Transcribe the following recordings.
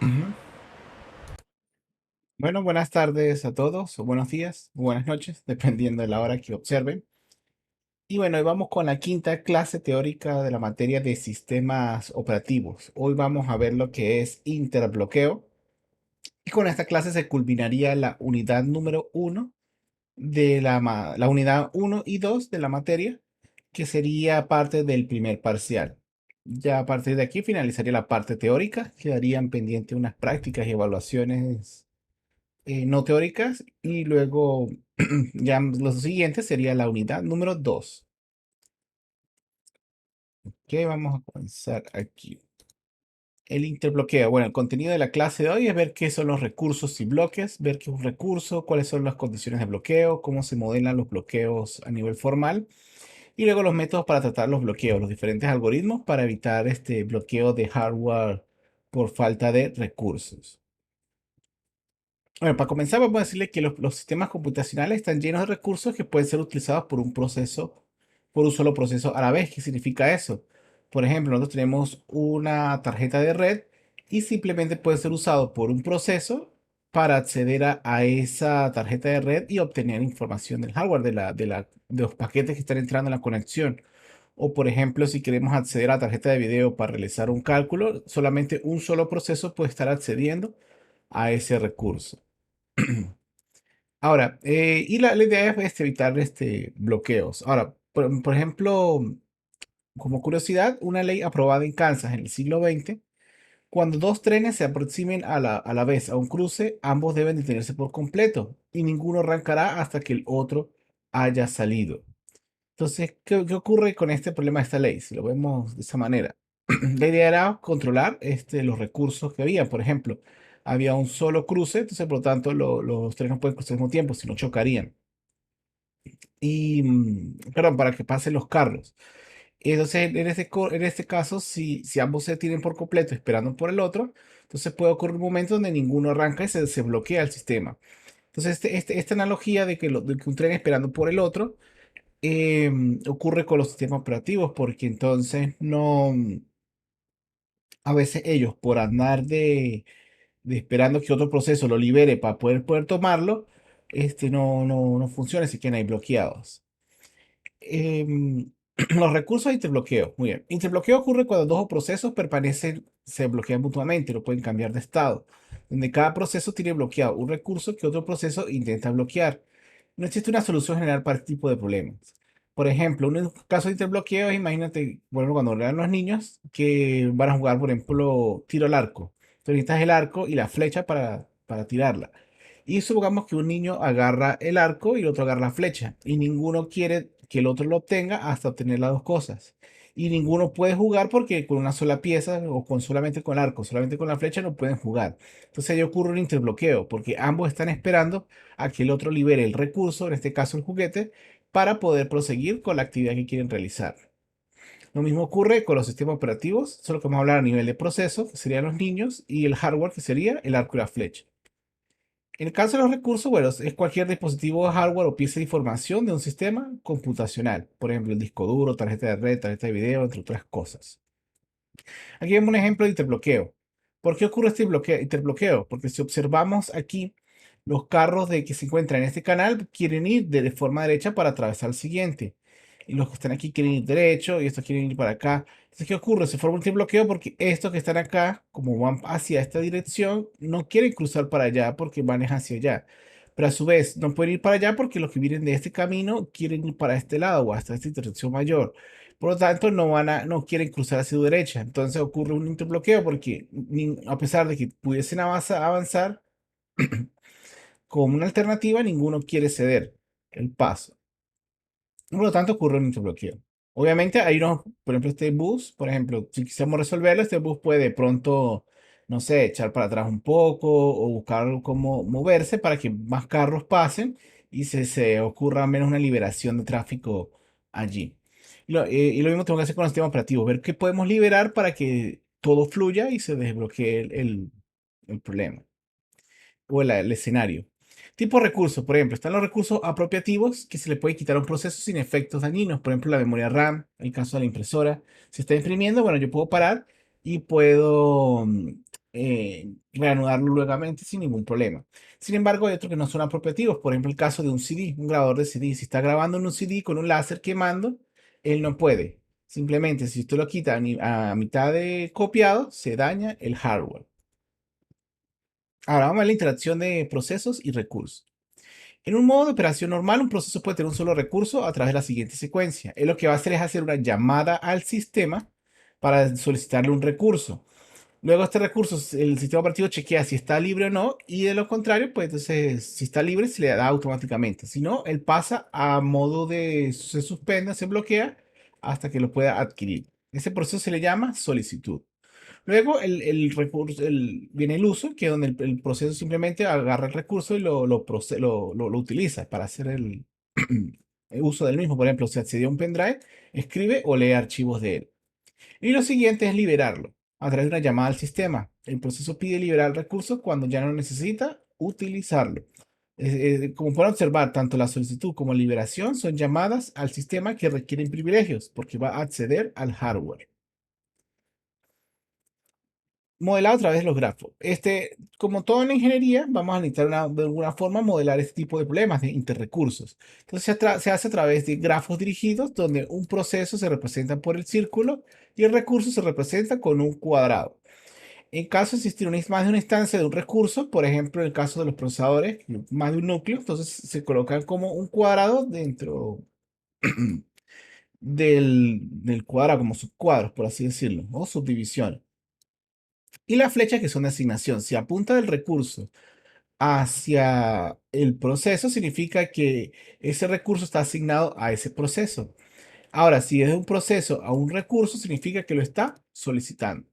Ujú. Bueno, buenas tardes a todos, o buenos días, o buenas noches, dependiendo de la hora que observen. Y bueno, hoy vamos con la quinta clase teórica de la materia de sistemas operativos. Hoy vamos a ver lo que es interbloqueo. Y con esta clase se culminaría la unidad número uno de la unidad uno y 2 de la materia, que sería parte del primer parcial. Ya a partir de aquí finalizaría la parte teórica, quedarían pendientes unas prácticas y evaluaciones no teóricas, y luego ya lo siguiente sería la unidad número 2. Que vamos a comenzar aquí. El interbloqueo. Bueno, el contenido de la clase de hoy es ver qué son los recursos y bloques, ver qué es un recurso, cuáles son las condiciones de bloqueo, cómo se modelan los bloqueos a nivel formal, y luego los métodos para tratar los bloqueos, los diferentes algoritmos para evitar este bloqueo de hardware por falta de recursos. Bueno, para comenzar, vamos a decirle que los sistemas computacionales están llenos de recursos que pueden ser utilizados por un proceso, por un solo proceso a la vez. ¿Qué significa eso? Por ejemplo, nosotros tenemos una tarjeta de red y simplemente puede ser usado por un proceso para acceder a esa tarjeta de red y obtener información del hardware, de los paquetes que están entrando en la conexión. O, por ejemplo, si queremos acceder a la tarjeta de video para realizar un cálculo, solamente un solo proceso puede estar accediendo a ese recurso. Ahora, y la idea es evitar bloqueos. Ahora, por ejemplo, como curiosidad, una ley aprobada en Kansas en el siglo XX, cuando dos trenes se aproximen a la vez a un cruce, ambos deben detenerse por completo y ninguno arrancará hasta que el otro haya salido. Entonces, ¿qué ocurre con este problema de esta ley? Si lo vemos de esa manera. La idea era controlar los recursos que había. Por ejemplo, había un solo cruce, entonces por lo tanto los trenes no pueden cruzar al mismo tiempo, si no chocarían. Y, perdón, para que pasen los carros. Entonces, en este caso, si ambos se tienen por completo esperando por el otro, entonces puede ocurrir un momento donde ninguno arranca y se bloquea el sistema. Entonces, esta analogía de que un tren esperando por el otro ocurre con los sistemas operativos, porque entonces no, a veces ellos por andar de esperando que otro proceso lo libere para poder tomarlo, no funciona, así que hay bloqueados. Los recursos de interbloqueo. Muy bien. Interbloqueo ocurre cuando dos procesos permanecen, se bloquean mutuamente, no pueden cambiar de estado, donde cada proceso tiene bloqueado un recurso que otro proceso intenta bloquear. No existe una solución general para este tipo de problemas. Por ejemplo, un caso de interbloqueo es, imagínate, bueno, cuando eran los niños que van a jugar, por ejemplo, tiro al arco. Entonces necesitas el arco y la flecha para tirarla. Y supongamos que un niño agarra el arco y el otro agarra la flecha. Y ninguno quiere que el otro lo obtenga hasta obtener las dos cosas. Y ninguno puede jugar porque con una sola pieza o con solamente con el arco, solamente con la flecha no pueden jugar. Entonces ahí ocurre un interbloqueo porque ambos están esperando a que el otro libere el recurso, en este caso el juguete, para poder proseguir con la actividad que quieren realizar. Lo mismo ocurre con los sistemas operativos, solo que vamos a hablar a nivel de proceso, que serían los niños, y el hardware, que sería el arco y la flecha. En el caso de los recursos, bueno, es cualquier dispositivo hardware o pieza de información de un sistema computacional. Por ejemplo, el disco duro, tarjeta de red, tarjeta de video, entre otras cosas. Aquí vemos un ejemplo de interbloqueo. ¿Por qué ocurre este interbloqueo? Porque si observamos aquí, los carros que se encuentran en este canal quieren ir de forma derecha para atravesar el siguiente. Y los que están aquí quieren ir derecho y estos quieren ir para acá. Entonces, ¿qué ocurre? Se forma un interbloqueo porque estos que están acá, como van hacia esta dirección, no quieren cruzar para allá porque van hacia allá. Pero a su vez, no pueden ir para allá porque los que vienen de este camino quieren ir para este lado o hasta esta intersección mayor. Por lo tanto, no quieren cruzar hacia su derecha. Entonces ocurre un interbloqueo porque a pesar de que pudiesen avanzar como una alternativa, ninguno quiere ceder el paso. Por lo tanto, ocurre un interbloqueo. Obviamente, hay unos, por ejemplo, este bus, por ejemplo, si quisiéramos resolverlo, este bus puede de pronto, no sé, echar para atrás un poco o buscar cómo moverse para que más carros pasen y se ocurra menos una liberación de tráfico allí. Y lo mismo tengo que hacer con los sistemas operativos, ver qué podemos liberar para que todo fluya y se desbloquee el problema o el escenario. Tipo recursos, por ejemplo, están los recursos apropiativos que se le puede quitar a un proceso sin efectos dañinos. Por ejemplo, la memoria RAM, el caso de la impresora. Se está imprimiendo, bueno, yo puedo parar y puedo reanudarlo nuevamente sin ningún problema. Sin embargo, hay otros que no son apropiativos. Por ejemplo, el caso de un CD, un grabador de CD. Si está grabando en un CD con un láser quemando, él no puede. Simplemente, si usted lo quita a mitad de copiado, se daña el hardware. Ahora vamos a la interacción de procesos y recursos. En un modo de operación normal, un proceso puede tener un solo recurso a través de la siguiente secuencia. Él lo que va a hacer es hacer una llamada al sistema para solicitarle un recurso. Luego este recurso, el sistema operativo chequea si está libre o no, y de lo contrario, pues entonces si está libre se le da automáticamente. Si no, él pasa a modo de se suspende, se bloquea hasta que lo pueda adquirir. Ese proceso se le llama solicitud. Luego el recurso, viene el uso, que es donde el proceso simplemente agarra el recurso y lo utiliza para hacer el uso del mismo. Por ejemplo, si accedió a un pendrive, escribe o lee archivos de él. Y lo siguiente es liberarlo a través de una llamada al sistema. El proceso pide liberar el recurso cuando ya no necesita utilizarlo. Como pueden observar, tanto la solicitud como la liberación son llamadas al sistema que requieren privilegios porque va a acceder al hardware. Modelado a través de los grafos. Como todo en la ingeniería, vamos a necesitar de alguna forma modelar este tipo de problemas de interrecursos. Entonces se hace a través de grafos dirigidos donde un proceso se representa por el círculo y el recurso se representa con un cuadrado. En caso de existir más de una instancia de un recurso, por ejemplo, en el caso de los procesadores, más de un núcleo, entonces se colocan como un cuadrado dentro del cuadrado, como subcuadros, por así decirlo, o subdivisiones. Y las flechas que son de asignación. Si apunta del recurso hacia el proceso, significa que ese recurso está asignado a ese proceso. Ahora, si es de un proceso a un recurso, significa que lo está solicitando.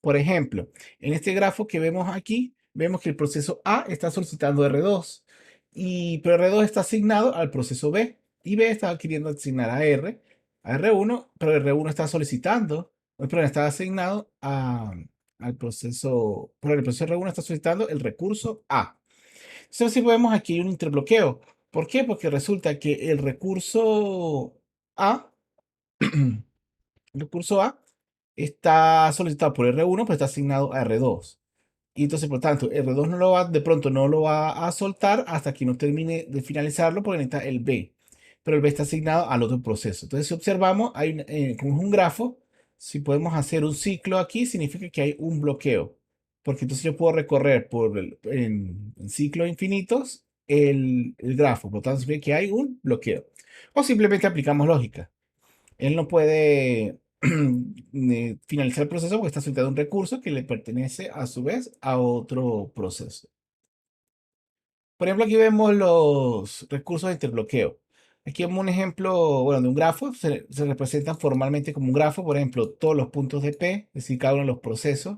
Por ejemplo, en este grafo que vemos aquí, vemos que el proceso A está solicitando R2, pero R2 está asignado al proceso B y B está queriendo asignar a R1, pero R1 está solicitando, pero está asignado al proceso, pero el proceso R1 está solicitando el recurso A. Entonces, si vemos aquí hay un interbloqueo. ¿Por qué? Porque resulta que A, el recurso A está solicitado por R1, pero está asignado a R2. Y entonces, por tanto, R2 de pronto no lo va a soltar hasta que no termine de finalizarlo porque necesita el B. Pero el B está asignado al otro proceso. Entonces, si observamos, como es un grafo, si podemos hacer un ciclo aquí, significa que hay un bloqueo. Porque entonces yo puedo recorrer en ciclos infinitos el grafo. Por lo tanto, significa que hay un bloqueo. O simplemente aplicamos lógica. Él no puede finalizar el proceso porque está solicitando un recurso que le pertenece a su vez a otro proceso. Por ejemplo, aquí vemos los recursos de interbloqueo. Aquí vemos un ejemplo, bueno, de un grafo. Se representan formalmente como un grafo, por ejemplo, todos los puntos de P, es decir, cada uno de los procesos.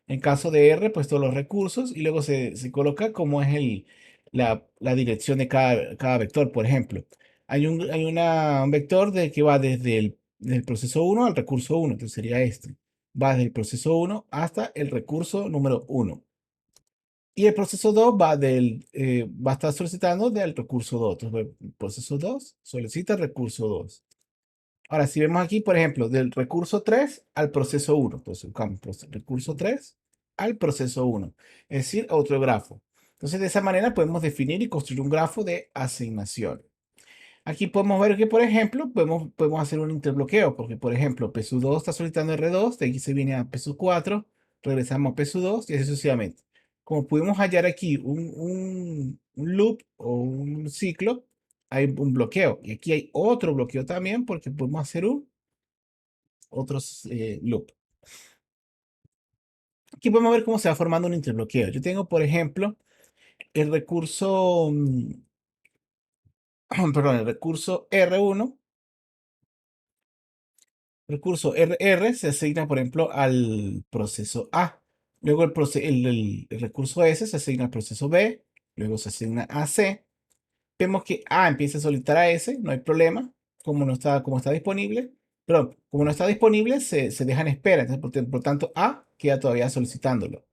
En caso de R, pues todos los recursos y luego se coloca como es la dirección de cada vector. Por ejemplo, un vector que va desde el proceso 1 al recurso 1, entonces sería este. Va desde el proceso 1 hasta el recurso número 1. Y el proceso 2 va a estar solicitando del recurso 2. Entonces, el proceso 2 solicita el recurso 2. Ahora, si vemos aquí, por ejemplo, del recurso 3 al proceso 1, entonces buscamos recurso 3 al proceso 1, es decir, otro grafo. Entonces, de esa manera podemos definir y construir un grafo de asignación. Aquí podemos ver que, por ejemplo, podemos hacer un interbloqueo, porque, por ejemplo, PSU2 está solicitando R2, de aquí se viene a PSU4, regresamos a PSU2 y así sucesivamente. Como pudimos hallar aquí un loop o un ciclo, hay un bloqueo. Y aquí hay otro bloqueo también, porque podemos hacer otro loop. Aquí podemos ver cómo se va formando un interbloqueo. Yo tengo, por ejemplo, el recurso, perdón, el recurso R1. Recurso RR se asigna, por ejemplo, al proceso A. Luego el recurso S se asigna al proceso B. Luego se asigna a C. Vemos que A empieza a solicitar a S, no hay problema, como está disponible. Pero como no está disponible, se deja en espera. Entonces, por tanto, A queda todavía solicitándolo.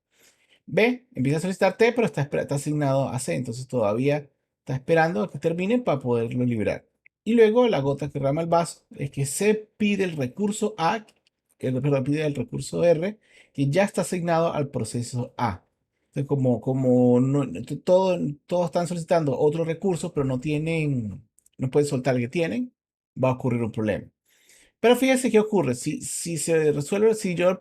B empieza a solicitar T, pero está asignado a C, entonces todavía está esperando a que termine para poderlo liberar. Y luego la gota que derrama el vaso es que C pide el recurso A, perdón, pide el recurso R, que ya está asignado al proceso A. Entonces, como todos están solicitando otro recurso, pero no pueden soltar el que tienen, va a ocurrir un problema. Pero fíjense qué ocurre. Si se resuelve, si yo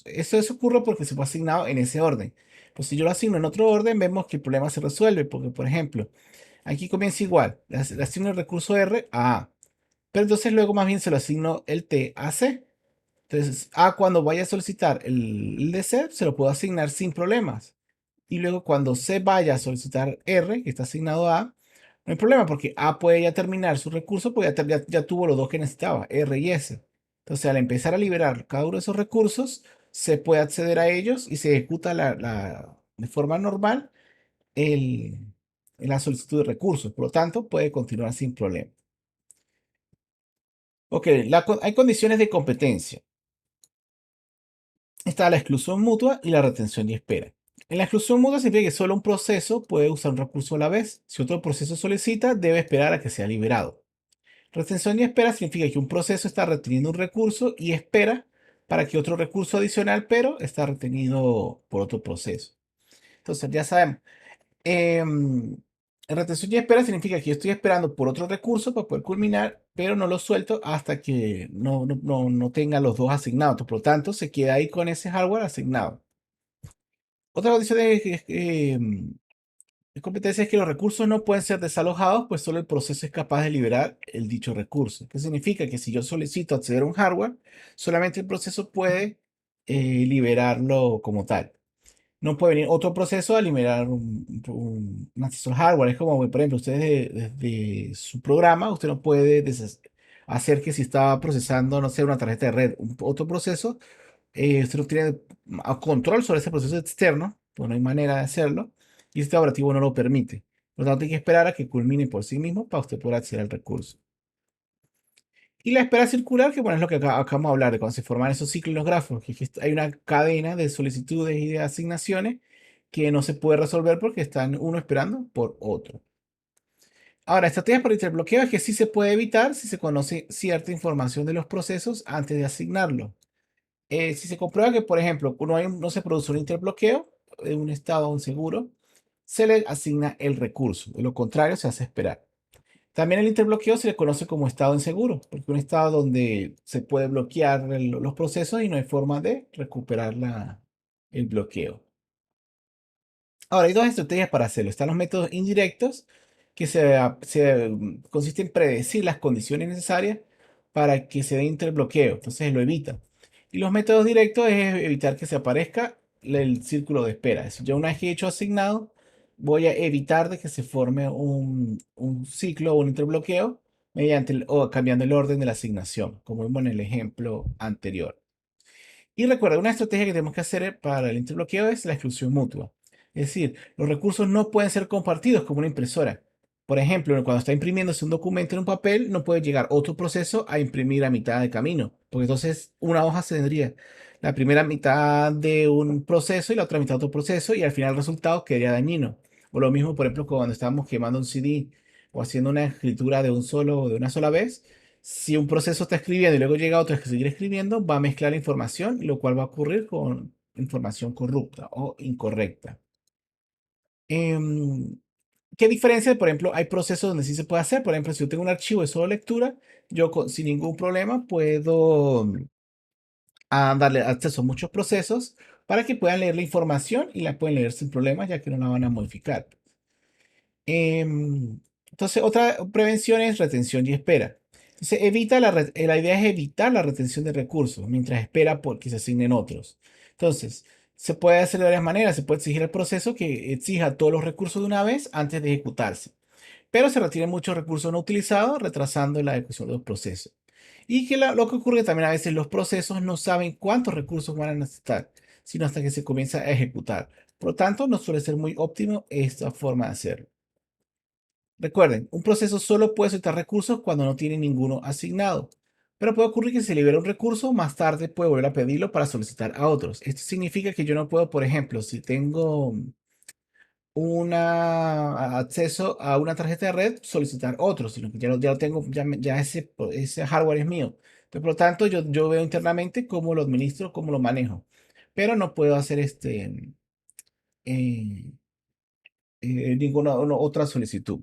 eso ocurre porque se fue asignado en ese orden. Pues si yo lo asigno en otro orden, vemos que el problema se resuelve. Porque, por ejemplo, aquí comienza igual. Le asigno el recurso R a A. Pero entonces luego más bien se lo asigno el T a C. Entonces, A cuando vaya a solicitar el de C, se lo puedo asignar sin problemas. Y luego cuando C vaya a solicitar R, que está asignado a A, no hay problema porque A puede ya terminar su recurso, pues ya tuvo los dos que necesitaba, R y S. Entonces, al empezar a liberar cada uno de esos recursos, se puede acceder a ellos y se ejecuta de forma normal el, la solicitud de recursos. Por lo tanto, puede continuar sin problema. Ok, hay condiciones de competencia. Está la exclusión mutua y la retención y espera. En la exclusión mutua significa que solo un proceso puede usar un recurso a la vez. Si otro proceso solicita, debe esperar a que sea liberado. Retención y espera significa que un proceso está reteniendo un recurso y espera para que otro recurso adicional, pero está retenido por otro proceso. Entonces, ya sabemos. em, Retención y espera significa que yo estoy esperando por otro recurso para poder culminar, pero no lo suelto hasta que no tenga los dos asignados. Por lo tanto, se queda ahí con ese hardware asignado. Otra condición de competencia es que los recursos no pueden ser desalojados, pues solo el proceso es capaz de liberar el dicho recurso. ¿Qué significa? Que si yo solicito acceder a un hardware, solamente el proceso puede liberarlo como tal. No puede venir otro proceso a liberar un acceso al hardware. Es como, por ejemplo, ustedes desde su programa, usted no puede hacer que si está procesando, no sé, una tarjeta de red, otro proceso, usted no tiene control sobre ese proceso externo, pues no hay manera de hacerlo, y este operativo no lo permite. Por lo tanto, hay que esperar a que culmine por sí mismo para usted poder acceder al recurso. Y la espera circular, que bueno, es lo que acabamos de hablar, de cuando se forman esos ciclos en los grafos, que hay una cadena de solicitudes y de asignaciones que no se puede resolver porque están uno esperando por otro. Ahora, estrategias para interbloqueo es que sí se puede evitar si se conoce cierta información de los procesos antes de asignarlo. Si se comprueba que, por ejemplo, no se produce un interbloqueo en un estado inseguro, se le asigna el recurso. De lo contrario, se hace esperar. También el interbloqueo se le conoce como estado inseguro, porque un estado donde se puede bloquear los procesos y no hay forma de recuperar el bloqueo. Ahora, hay dos estrategias para hacerlo. Están los métodos indirectos, que consisten en predecir las condiciones necesarias para que se dé interbloqueo, entonces lo evita. Y los métodos directos es evitar que se aparezca el círculo de espera. Es decir, yo una vez que he hecho asignado, voy a evitar de que se forme un ciclo o un interbloqueo o cambiando el orden de la asignación, como vimos en el ejemplo anterior. Y recuerda, una estrategia que tenemos que hacer para el interbloqueo es la exclusión mutua. Es decir, los recursos no pueden ser compartidos como una impresora. Por ejemplo, cuando está imprimiéndose un documento en un papel, no puede llegar otro proceso a imprimir a mitad de camino, porque entonces una hoja se tendría la primera mitad de un proceso y la otra mitad de otro proceso, y al final el resultado quedaría dañino. O lo mismo, por ejemplo, cuando estábamos quemando un CD o haciendo una escritura de una sola vez, si un proceso está escribiendo y luego llega otro que seguir escribiendo, va a mezclar la información, lo cual va a ocurrir con información corrupta o incorrecta. Em, ¿Qué diferencia? Por ejemplo, hay procesos donde sí se puede hacer. Por ejemplo, si yo tengo un archivo de solo lectura, yo sin ningún problema puedo darle acceso a muchos procesos para que puedan leer la información y la pueden leer sin problemas, ya que no la van a modificar. Entonces, otra prevención es retención y espera. Entonces, la idea es evitar la retención de recursos mientras espera por que se asignen otros. Entonces, se puede hacer de varias maneras. Se puede exigir al proceso que exija todos los recursos de una vez antes de ejecutarse, pero se retienen muchos recursos no utilizados, retrasando la ejecución de los procesos. Y que lo que ocurre también a veces los procesos no saben cuántos recursos van a necesitar, sino hasta que se comienza a ejecutar. Por lo tanto, no suele ser muy óptimo esta forma de hacerlo. Recuerden, un proceso solo puede soltar recursos cuando no tiene ninguno asignado, pero puede ocurrir que se libere un recurso, más tarde puede volver a pedirlo para solicitar a otros. Esto significa que yo no puedo, por ejemplo, si tengo acceso a una tarjeta de red, solicitar otro, sino que ya lo tengo, ese hardware es mío. Por lo tanto, yo veo internamente cómo lo administro, cómo lo manejo, pero no puedo hacer eh, ninguna otra solicitud.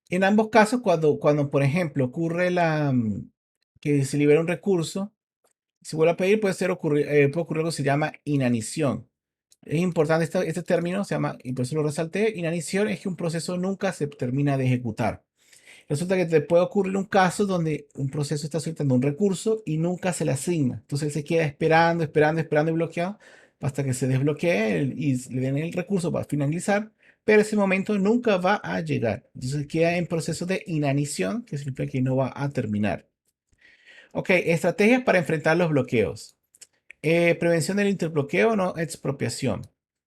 En ambos casos, cuando por ejemplo, ocurre que se libera un recurso, si vuelve a pedir, puede ocurrir algo que se llama inanición. Es importante este término, se llama, y por eso lo resalté, inanición es que un proceso nunca se termina de ejecutar. Resulta que te puede ocurrir un caso donde un proceso está solicitando un recurso y nunca se le asigna. Entonces él se queda esperando, esperando, esperando y bloqueado hasta que se desbloquee y le den el recurso para finalizar, pero ese momento nunca va a llegar. Entonces queda en proceso de inanición, que significa que no va a terminar. Ok, estrategias para enfrentar los bloqueos. Prevención del interbloqueo, no expropiación.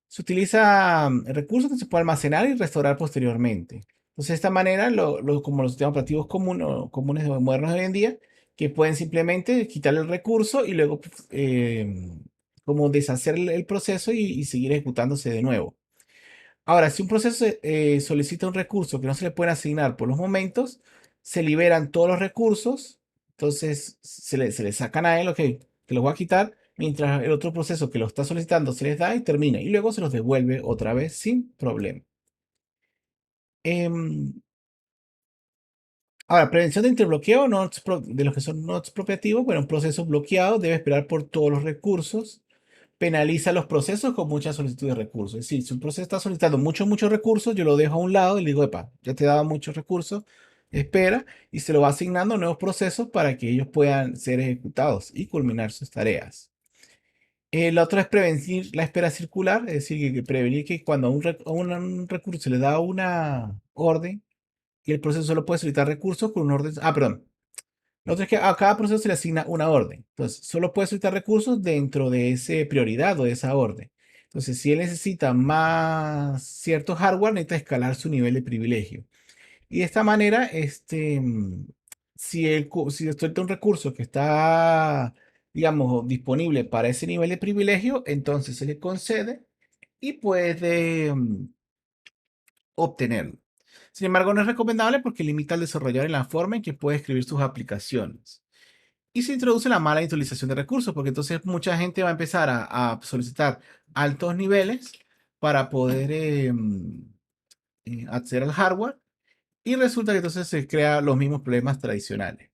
Se utiliza recursos que se pueden almacenar y restaurar posteriormente. Entonces, de esta manera, como los sistemas operativos comunes modernos de hoy en día, que pueden simplemente quitarle el recurso y luego como deshacer el proceso y seguir ejecutándose de nuevo. Ahora, si un proceso solicita un recurso que no se le puede asignar por los momentos, se liberan todos los recursos, entonces se le sacan a él, ok, te los voy a quitar, mientras el otro proceso que lo está solicitando se les da y termina, y luego se los devuelve otra vez sin problema. Em, Ahora, prevención de interbloqueo de los que son no expropiativos, bueno, un proceso bloqueado debe esperar por todos los recursos, penaliza los procesos con mucha solicitud de recursos. Es decir, si un proceso está solicitando muchos recursos, yo lo dejo a un lado y le digo, epa, ya te daba muchos recursos, espera, y se lo va asignando nuevos procesos para que ellos puedan ser ejecutados y culminar sus tareas. La otra es prevenir la espera circular, es decir, que prevenir que cuando a un recurso se le da una orden y el proceso solo puede solicitar recursos con una orden. Ah, perdón. Lo otro es que a cada proceso se le asigna una orden. Entonces, solo puede solicitar recursos dentro de esa prioridad o de esa orden. Entonces, si él necesita más cierto hardware, necesita escalar su nivel de privilegio. Y de esta manera, si suelta un recurso que está, digamos, disponible para ese nivel de privilegio, entonces se le concede y puede obtenerlo. Sin embargo, no es recomendable porque limita al desarrollador en la forma en que puede escribir sus aplicaciones. Y se introduce la mala utilización de recursos, porque entonces mucha gente va a empezar a solicitar altos niveles para poder acceder al hardware y resulta que entonces se crean los mismos problemas tradicionales.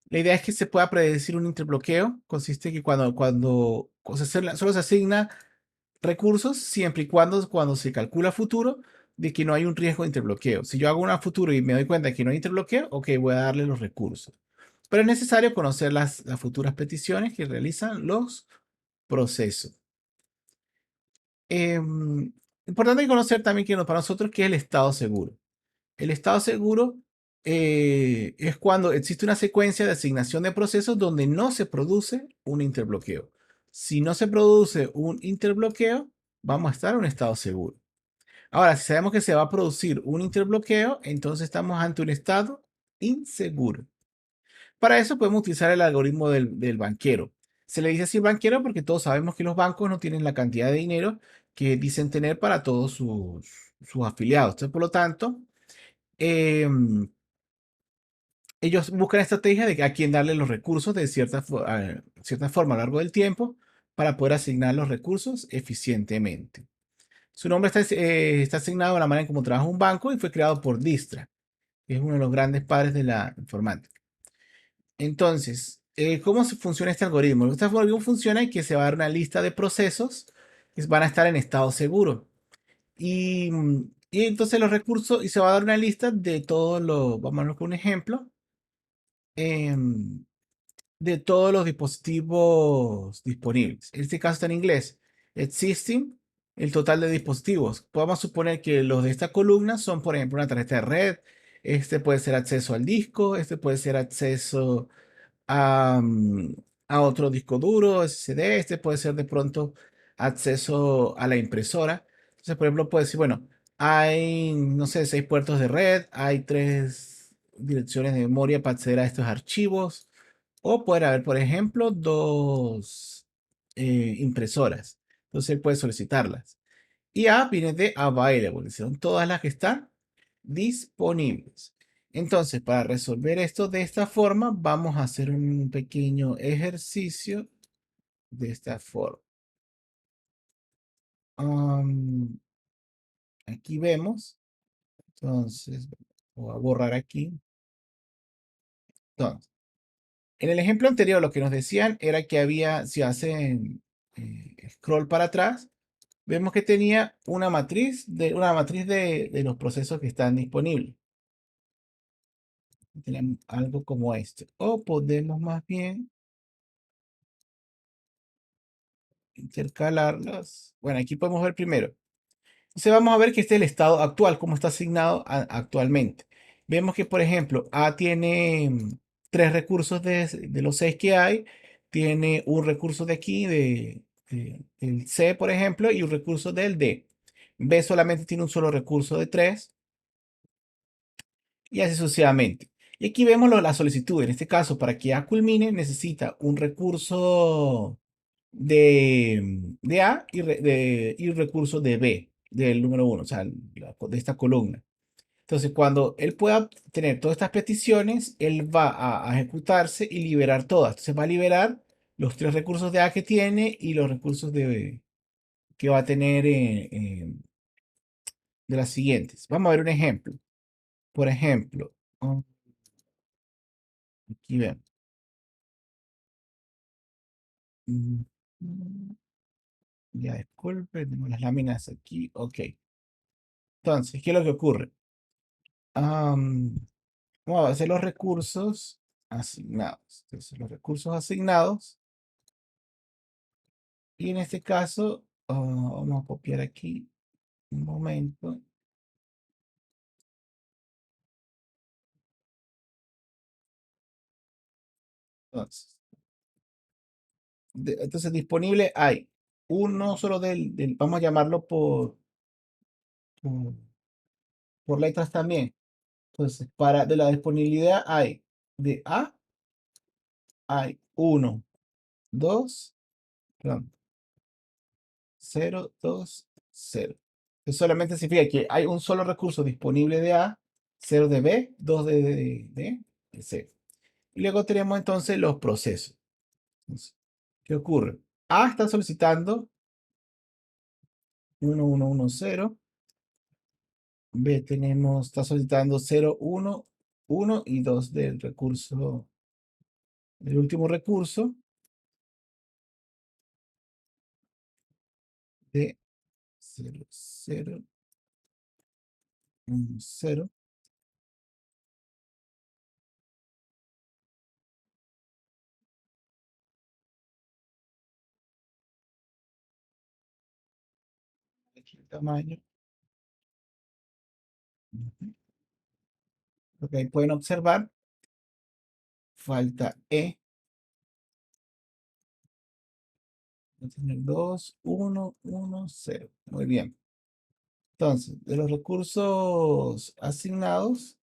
La idea es que se pueda predecir un interbloqueo. Consiste en que solo se asigna recursos siempre y cuando se calcula a futuro de que no hay un riesgo de interbloqueo. Si yo hago una futuro y me doy cuenta de que no hay interbloqueo, ok, voy a darle los recursos. Pero es necesario conocer las futuras peticiones que realizan los procesos. Importante conocer también para nosotros qué es el estado seguro. El estado seguro es cuando existe una secuencia de asignación de procesos donde no se produce un interbloqueo. Si no se produce un interbloqueo, vamos a estar en un estado seguro. Ahora, si sabemos que se va a producir un interbloqueo, entonces estamos ante un estado inseguro. Para eso podemos utilizar el algoritmo del banquero. Se le dice así banquero porque todos sabemos que los bancos no tienen la cantidad de dinero que dicen tener para todos sus afiliados. Entonces, por lo tanto, em, ellos buscan estrategias de a quién darle los recursos de cierta forma a lo largo del tiempo para poder asignar los recursos eficientemente. Su nombre está asignado a la manera en cómo trabaja un banco y fue creado por Distra, que es uno de los grandes padres de la informática. Entonces, ¿cómo funciona este algoritmo? Este algoritmo funciona en que se va a dar una lista de procesos que van a estar en estado seguro. Y entonces los recursos, y se va a dar una lista de todos los, vamos a ver con un ejemplo, em, de todos los dispositivos disponibles. En este caso está en inglés. Existing, el total de dispositivos. Podemos suponer que los de esta columna son, por ejemplo, una tarjeta de red. Este puede ser acceso al disco. Este puede ser acceso a, a otro disco duro, SSD. Este puede ser de pronto acceso a la impresora. Entonces, por ejemplo, puede decir, bueno, hay, no sé, 6 puertos de red. Hay 3 direcciones de memoria para acceder a estos archivos. O puede haber, por ejemplo, 2 impresoras. Entonces él puede solicitarlas. Y A viene de available, son todas las que están disponibles. Entonces, para resolver esto de esta forma, vamos a hacer un pequeño ejercicio de esta forma. Am, Aquí vemos, entonces, voy a borrar aquí. Entonces, en el ejemplo anterior, lo que nos decían era que había, si hacen scroll para atrás, vemos que tenía una matriz de los procesos que están disponibles. Tenemos algo como este. O podemos más bien intercalarlas. Bueno, aquí podemos ver primero. Entonces vamos a ver que este es el estado actual, cómo está asignado actualmente. Vemos que, por ejemplo, A tiene tres recursos de los seis que hay. Tiene un recurso de aquí, del C, por ejemplo, y un recurso del D. B solamente tiene un solo recurso de tres y así sucesivamente. Y aquí vemos la solicitud. En este caso, para que A culmine, necesita un recurso de A y recursos de B, del número uno, o sea, de esta columna. Entonces, cuando él pueda tener todas estas peticiones, él va a ejecutarse y liberar todas. Entonces, va a liberar los tres recursos de A que tiene y los recursos que va a tener de las siguientes. Vamos a ver un ejemplo. Por ejemplo, aquí vemos. Mm, Ya, disculpe, tengo las láminas aquí. Ok. Entonces, ¿qué es lo que ocurre? Vamos a hacer los recursos asignados. Entonces, los recursos asignados. Y en este caso, vamos a copiar aquí un momento. Entonces, entonces disponible hay uno solo vamos a llamarlo por, por letras también. Entonces, de la disponibilidad hay de A, hay uno, 2, perdón, 0, 2, 0. Eso solamente significa que hay un solo recurso disponible de A, 0 de B, 2 de C. Y luego tenemos entonces los procesos. Entonces, ¿qué ocurre? A está solicitando 1, 1, 1, 0. B está solicitando 0, 1, 1 y 2 del último recurso de 0, 0, 1, 0. Aquí el tamaño. Ujú. Lo que ahí pueden observar, falta E. Va a tener 2, 1, 1, 0. Muy bien. Entonces, de los recursos asignados,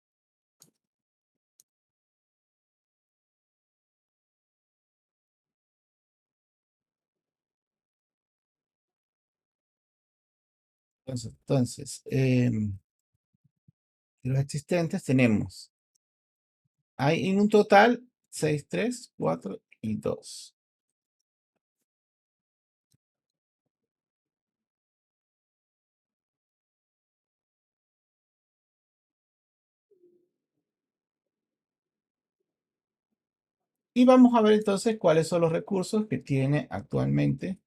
de los existentes tenemos, hay en un total 6, 3, 4 y 2. Y vamos a ver entonces cuáles son los recursos que tiene actualmente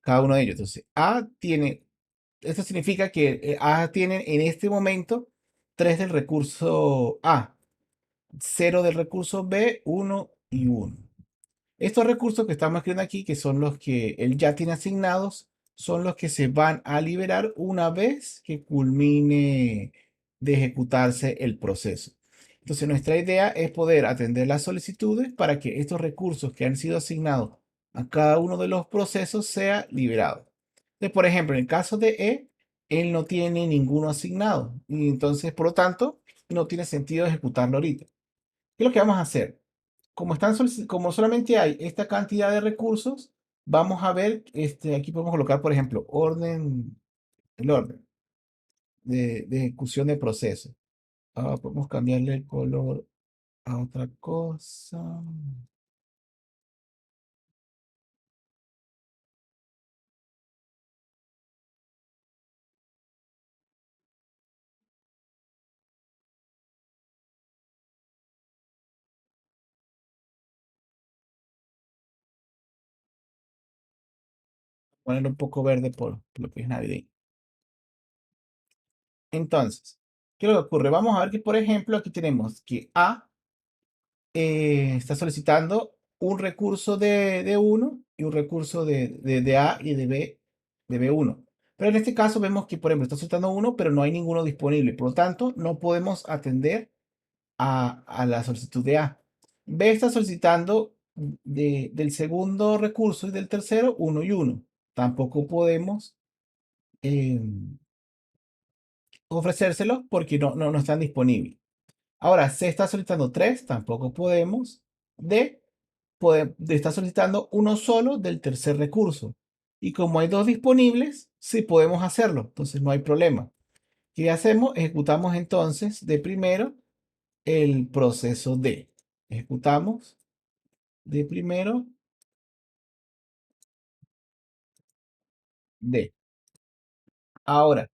cada uno de ellos. Entonces, esto significa que A tiene en este momento 3 del recurso A, 0 del recurso B, 1 y 1. Estos recursos que estamos escribiendo aquí, que son los que él ya tiene asignados, son los que se van a liberar una vez que culmine de ejecutarse el proceso. Entonces, nuestra idea es poder atender las solicitudes para que estos recursos que han sido asignados a cada uno de los procesos sea liberado. Entonces, por ejemplo, en el caso de E, él no tiene ninguno asignado y entonces, por lo tanto, no tiene sentido ejecutarlo ahorita. ¿Qué es lo que vamos a hacer? Como solamente hay esta cantidad de recursos, vamos a ver, aquí podemos colocar, por ejemplo, el orden. de ejecución de proceso. Ahora podemos cambiarle el color a otra cosa. Ponerlo un poco verde por lo que es navideño. Entonces, ¿qué es lo que ocurre? Vamos a ver que, por ejemplo, aquí tenemos que A está solicitando un recurso de uno y un recurso de A y de B1. Pero en este caso vemos que, por ejemplo, está solicitando uno, pero no hay ninguno disponible. Por lo tanto, no podemos atender a la solicitud de A. B está solicitando del segundo recurso y del tercero uno y uno. Tampoco podemos ofrecérselo porque no están disponibles. Ahora, C está solicitando 3, tampoco podemos. D, está solicitando uno solo del tercer recurso. Y como hay dos disponibles, sí podemos hacerlo. Entonces no hay problema. ¿Qué hacemos? Ejecutamos entonces de primero el proceso D. Ejecutamos de primero D. Ahora,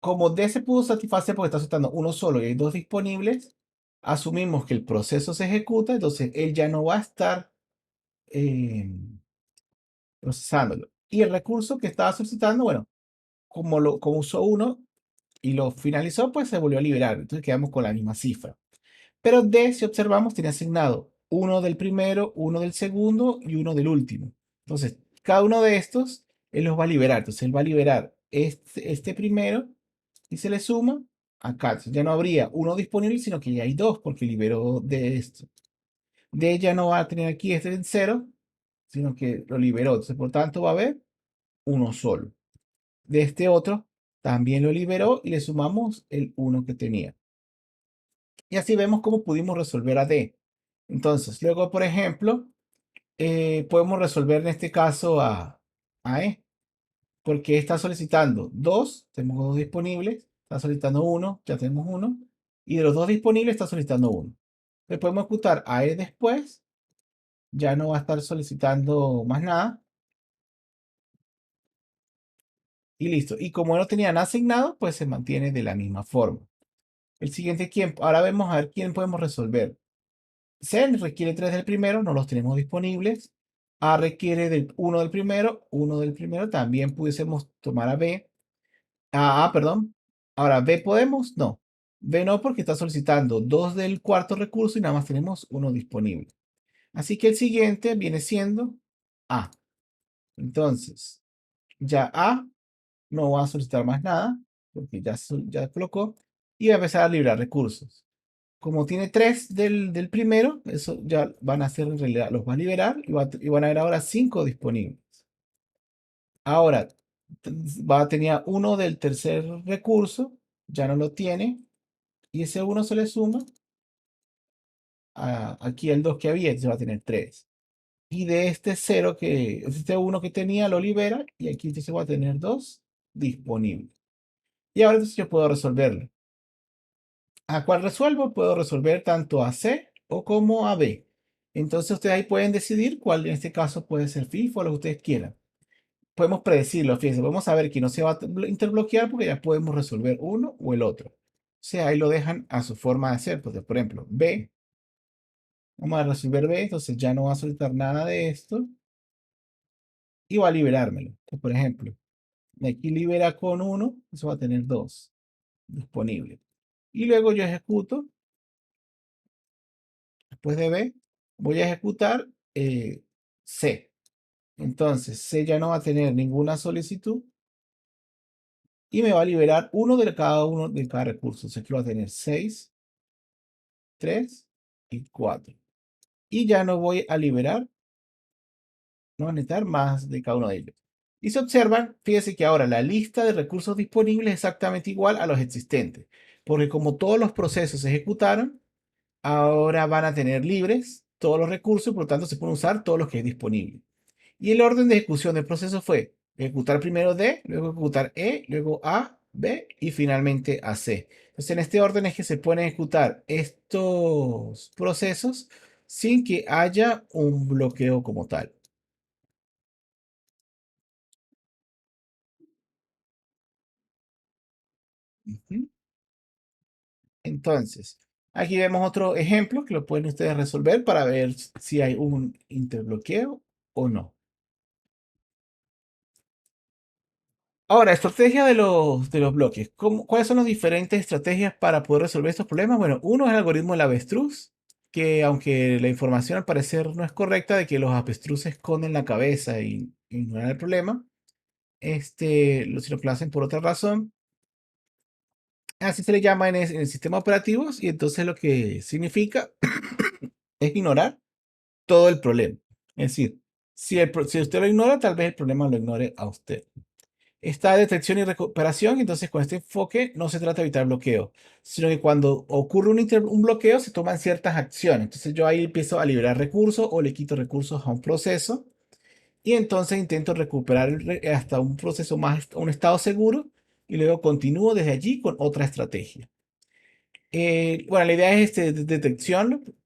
como D se pudo satisfacer porque está solicitando uno solo y hay dos disponibles, asumimos que el proceso se ejecuta, entonces él ya no va a estar eh, procesándolo. Y el recurso que estaba solicitando, bueno, como usó uno y lo finalizó, pues se volvió a liberar. Entonces quedamos con la misma cifra. Pero D, si observamos, tiene asignado uno del primero, uno del segundo y uno del último. Entonces, cada uno de estos, él los va a liberar. Entonces, él va a liberar este primero y se le suma acá. Entonces, ya no habría uno disponible, sino que ya hay dos porque liberó de esto. D ya no va a tener aquí este en cero, sino que lo liberó. Entonces, por tanto, va a haber uno solo. De este otro, también lo liberó y le sumamos el uno que tenía. Y así vemos cómo pudimos resolver a D. Entonces, luego, por ejemplo, podemos resolver en este caso a E, porque está solicitando dos, tenemos dos disponibles, está solicitando uno, ya tenemos uno, y de los dos disponibles está solicitando uno. Le podemos ejecutar a E después, ya no va a estar solicitando más nada, y listo. Y como no tenían asignado, pues se mantiene de la misma forma. El siguiente, ¿quién? Ahora vemos a ver quién podemos resolver. C requiere 3 del primero, no los tenemos disponibles. A requiere del 1 del primero, 1 del primero. También pudiésemos tomar a B. Perdón. Ahora, B podemos, no. B no porque está solicitando 2 del cuarto recurso y nada más tenemos uno disponible. Así que el siguiente viene siendo A. Entonces, ya A no va a solicitar más nada porque ya colocó y va a empezar a liberar recursos. Como tiene 3 del primero, eso ya van a ser en realidad, los va a liberar y van a haber ahora 5 disponibles. Ahora, tenía uno del tercer recurso, ya no lo tiene, y ese uno se le suma aquí el 2 que había, entonces va a tener 3. Y de este 0 este uno que tenía lo libera, y aquí entonces va a tener 2 disponibles. Y ahora entonces yo puedo resolverlo. ¿A cuál resuelvo? Puedo resolver tanto a C o como a B. Entonces ustedes ahí pueden decidir cuál en este caso puede ser FIFO o lo que ustedes quieran. Podemos predecirlo, fíjense, podemos saber que no se va a interbloquear porque ya podemos resolver uno o el otro. O sea, ahí lo dejan a su forma de hacer. Pues, por ejemplo, B, vamos a resolver B, entonces ya no va a soltar nada de esto y va a liberármelo. Entonces, por ejemplo, de aquí libera con uno, eso va a tener 2 disponibles. Y luego yo ejecuto. Después de B, voy a ejecutar C. Entonces, C ya no va a tener ninguna solicitud y me va a liberar uno de cada recurso. O sea, aquí va a tener 6, 3 y 4. Y ya no voy a liberar, no va a necesitar más de cada uno de ellos. Y se observan, fíjense que ahora la lista de recursos disponibles es exactamente igual a los existentes. Porque como todos los procesos se ejecutaron, ahora van a tener libres todos los recursos, por lo tanto se pueden usar todos los que hay disponibles. Y el orden de ejecución del proceso fue Ejecutar primero D, luego ejecutar E, luego A, B y finalmente a C. Entonces, en este orden es que se pueden ejecutar estos procesos sin que haya un bloqueo como tal. Ujú. Entonces, aquí vemos otro ejemplo que lo pueden ustedes resolver para ver si hay un interbloqueo o no. Ahora, estrategia de los bloques. ¿Cuáles son las diferentes estrategias para poder resolver estos problemas? Bueno, uno es el algoritmo del avestruz, que aunque la información al parecer no es correcta de que los avestruces esconden la cabeza y ignoran el problema, si lo hacen por otra razón, así se le llama en el sistema operativo, y entonces lo que significa es ignorar todo el problema. Es decir, si usted lo ignora, tal vez el problema lo ignore a usted. Está detección y recuperación, entonces con este enfoque no se trata de evitar bloqueo, sino que cuando ocurre un bloqueo se toman ciertas acciones. Entonces yo ahí empiezo a liberar recursos o le quito recursos a un proceso y entonces intento recuperar hasta un proceso más, un estado seguro y luego continúo desde allí con otra estrategia. Bueno, la idea es detección,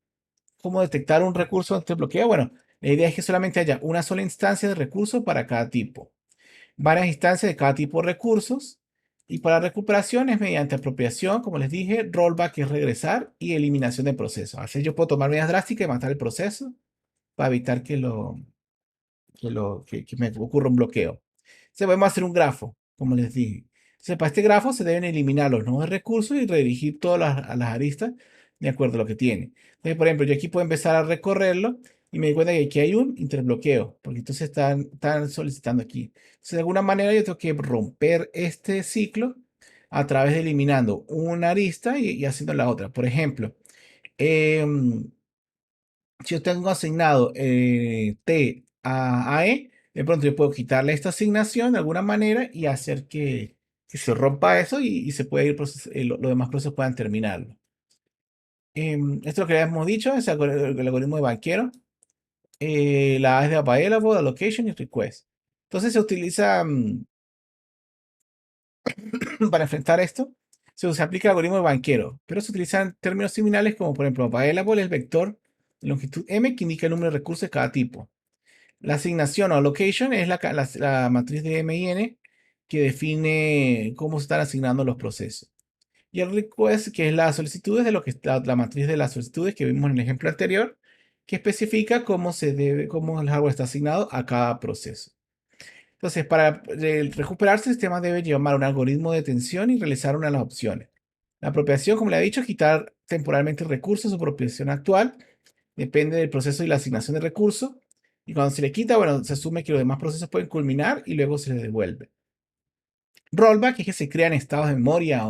cómo detectar un recurso ante bloqueo. Bueno, la idea es que solamente haya una sola instancia de recurso para cada tipo, varias instancias de cada tipo de recursos. Y para recuperación es mediante apropiación, como les dije, rollback que es regresar y eliminación de proceso. Así yo puedo tomar medidas drásticas y matar el proceso para evitar que me ocurra un bloqueo. Se podemos hacer un grafo, como les dije. Entonces, para este grafo se deben eliminar los nodos de recursos y redirigir todas a las aristas de acuerdo a lo que tiene. Entonces, por ejemplo, yo aquí puedo empezar a recorrerlo y me doy cuenta que aquí hay un interbloqueo, porque entonces están solicitando aquí. Entonces, de alguna manera yo tengo que romper este ciclo a través de eliminando una arista y haciendo la otra. Por ejemplo, em, si yo tengo asignado T a E, de pronto yo puedo quitarle esta asignación de alguna manera y hacer que se rompa eso y se puede ir los demás procesos puedan terminarlo. Esto es lo que habíamos dicho, es el algoritmo de banquero. La A es de available, allocation y request. Entonces se utiliza para enfrentar esto, se aplica el algoritmo de banquero, pero se utilizan términos similares como por ejemplo available es el vector de longitud m que indica el número de recursos de cada tipo. La asignación o allocation es la matriz de M y N que define cómo se están asignando los procesos. Y el request, que es la solicitud, es de lo que está la matriz de las solicitudes que vimos en el ejemplo anterior, que especifica cómo el hardware está asignado a cada proceso. Entonces, para recuperarse, el sistema debe llamar un algoritmo de tensión y realizar una de las opciones. La apropiación, como le he dicho, es quitar temporalmente recursos de su apropiación actual. Depende del proceso y la asignación de recursos. Y cuando se le quita, bueno, se asume que los demás procesos pueden culminar y luego se le devuelve. Rollback es que se crean estados de memoria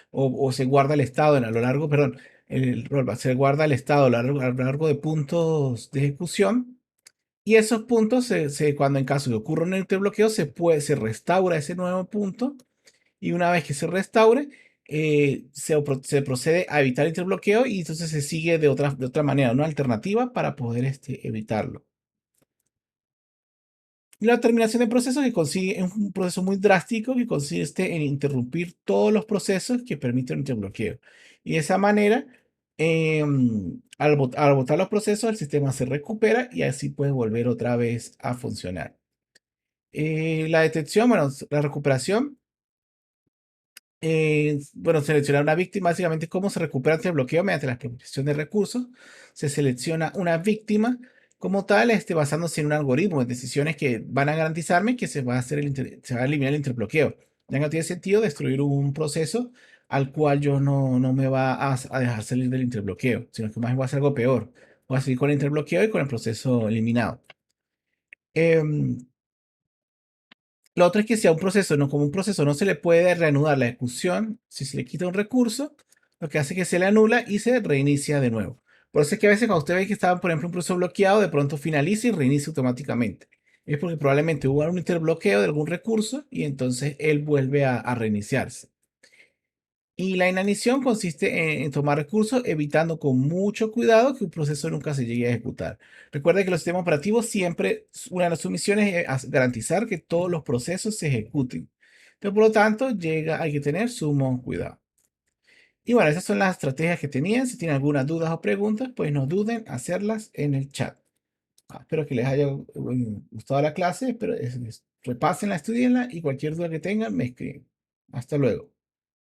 o se guarda el estado a lo largo, perdón, el rollback se guarda el estado a lo largo de puntos de ejecución. Y esos puntos, cuando en caso de ocurra un interbloqueo, se restaura ese nuevo punto. Y una vez que se restaure, se procede a evitar el interbloqueo y entonces se sigue de otra manera, una alternativa para poder evitarlo. Y la terminación de procesos que consigue es un proceso muy drástico que consiste en interrumpir todos los procesos que permiten un interbloqueo. Y de esa manera, al botar los procesos, el sistema se recupera y así puede volver otra vez a funcionar. La detección, bueno, la recuperación, bueno, seleccionar una víctima, básicamente cómo se recupera ante el bloqueo mediante la expropiación de recursos. Se selecciona una víctima como tal, basándose en un algoritmo de decisiones que van a garantizarme que se va a eliminar el interbloqueo. Ya no tiene sentido destruir un proceso al cual yo no me va a dejar salir del interbloqueo, sino que más bien voy a hacer algo peor. Voy a seguir con el interbloqueo y con el proceso eliminado. Em, lo otro es que si a un proceso, no, como un proceso no se le puede reanudar la ejecución, si se le quita un recurso, lo que hace es que se le anula y se reinicia de nuevo. Por eso es que a veces cuando usted ve que estaba, por ejemplo, un proceso bloqueado, de pronto finaliza y reinicia automáticamente. Es porque probablemente hubo un interbloqueo de algún recurso y entonces él vuelve a reiniciarse. Y la inanición consiste en tomar recursos evitando con mucho cuidado que un proceso nunca se llegue a ejecutar. Recuerda que los sistemas operativos siempre, una de sus misiones es garantizar que todos los procesos se ejecuten. Entonces, por lo tanto, hay que tener sumo cuidado. Y bueno, esas son las estrategias que tenían. Si tienen algunas dudas o preguntas, pues no duden en hacerlas en el chat. Espero que les haya gustado la clase, repasenla, estudienla y cualquier duda que tengan me escriben. Hasta luego.